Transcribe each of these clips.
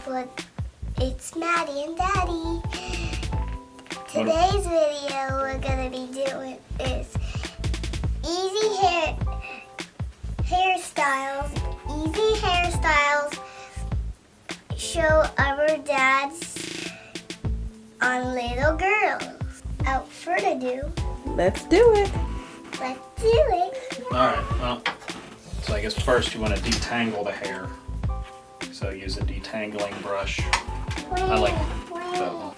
but it's Maddie and Daddy. Today's video we're gonna be doing is easy hairstyles. Easy hairstyles show our dads on little girls. Without further ado, let's do it. Let's do it. Alright, well, so I guess first you want to detangle the hair. So use a detangling brush. I like that one.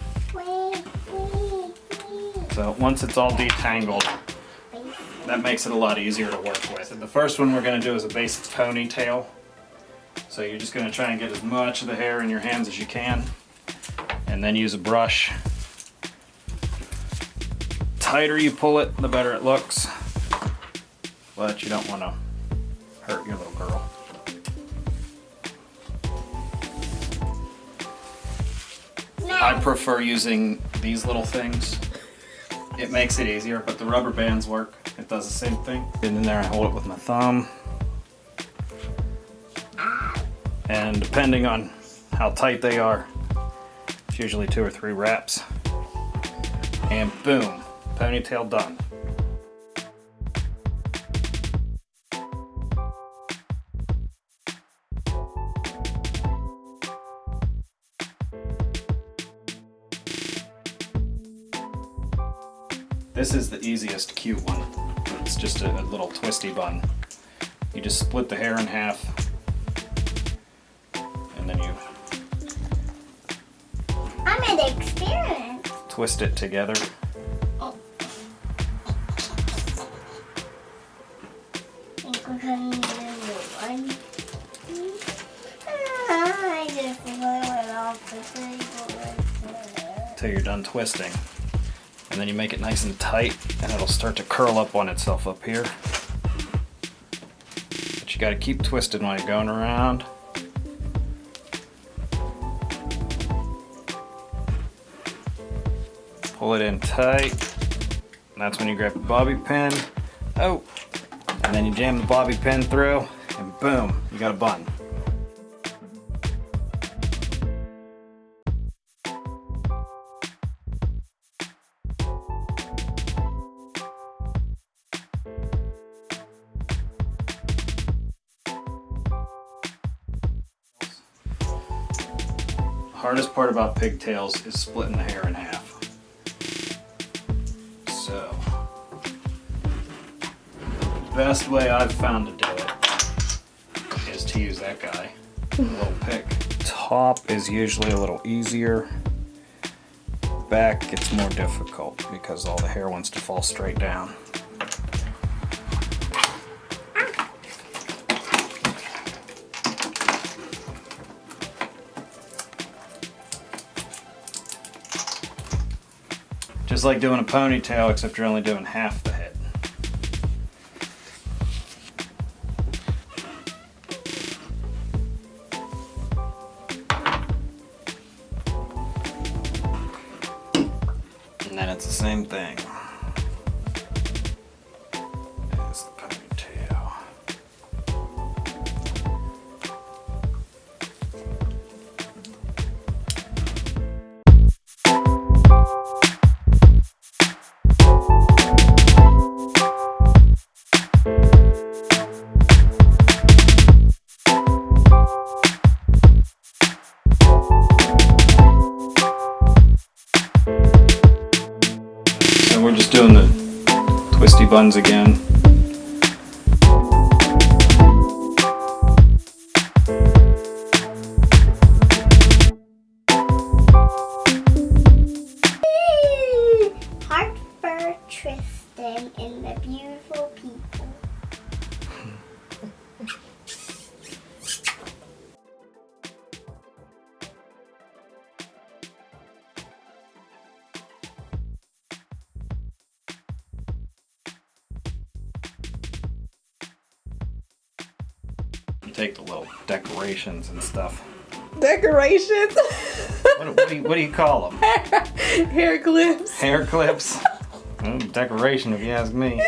So once it's all detangled, that makes it a lot easier to work with. And the first one we're going to do is a basic ponytail. So you're just going to try and get as much of the hair in your hands as you can. And then use a brush. The tighter you pull it, the better it looks. But you don't want to hurt your little girl. I prefer using these little things. It makes it easier, but the rubber bands work. It does the same thing. And in there I hold it with my thumb. And depending on how tight they are, it's usually 2 or 3 wraps. And boom, ponytail done. This is the easiest cute one. It's just a little twisty bun. You just split the hair in half and then you I'm an experiment. Twist it together. I think we're gonna do one. I just blew it off the table. Till you're done twisting. And then you make it nice and tight and it'll start to curl up on itself up here. But you gotta keep twisting while you're going around. Pull it in tight. And that's when you grab the bobby pin. Oh! And then you jam the bobby pin through and boom, you got a bun. The hardest part about pigtails is splitting the hair in half. So, the best way I've found to do it is to use that guy, a little pick. Top is usually a little easier. Back gets more difficult because all the hair wants to fall straight down. Just like doing a ponytail, except you're only doing half the head. And then it's the same thing. There's the ponytail. We're just doing the twisty buns again. Heart for Tristan and the beautiful people. You take the little decorations and stuff. Decorations? What do you call them? Hair clips. Hair clips? Well, decoration if you ask me.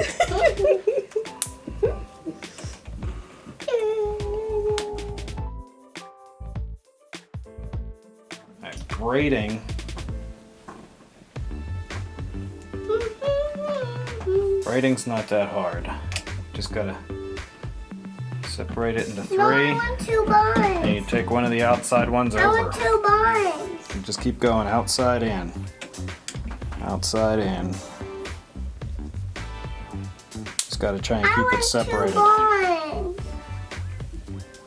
Alright, braiding. Braiding's not that hard. Just gotta separate it into 3. No, I want 2 buns. And you take one of the outside ones I over. want 2 buns. And just keep going outside in. Outside in. Just gotta try and keep it separated. I want 2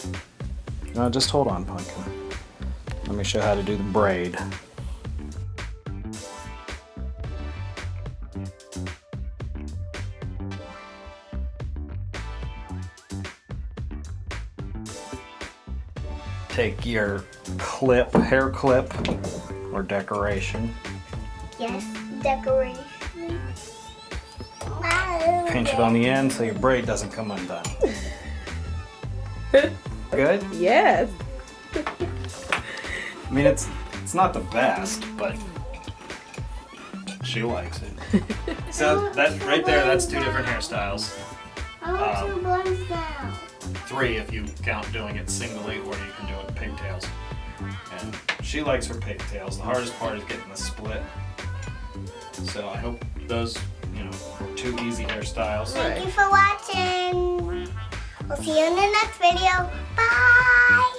buns. No, just hold on, Pumpkin. Let me show you how to do the braid. Take your clip, hair clip, or decoration. Yes, decoration. Pinch it on the end so your braid doesn't come undone. Good? Yes. I mean, it's not the best, but she likes it. So that right there, that's 2 different hairstyles. I want 2 buns now. 3 if you count doing it singly, or you can do it pigtails. And she likes her pigtails. The hardest part is getting the split. So I hope those, were 2 easy hairstyles. Thank you for watching. We'll see you in the next video. Bye.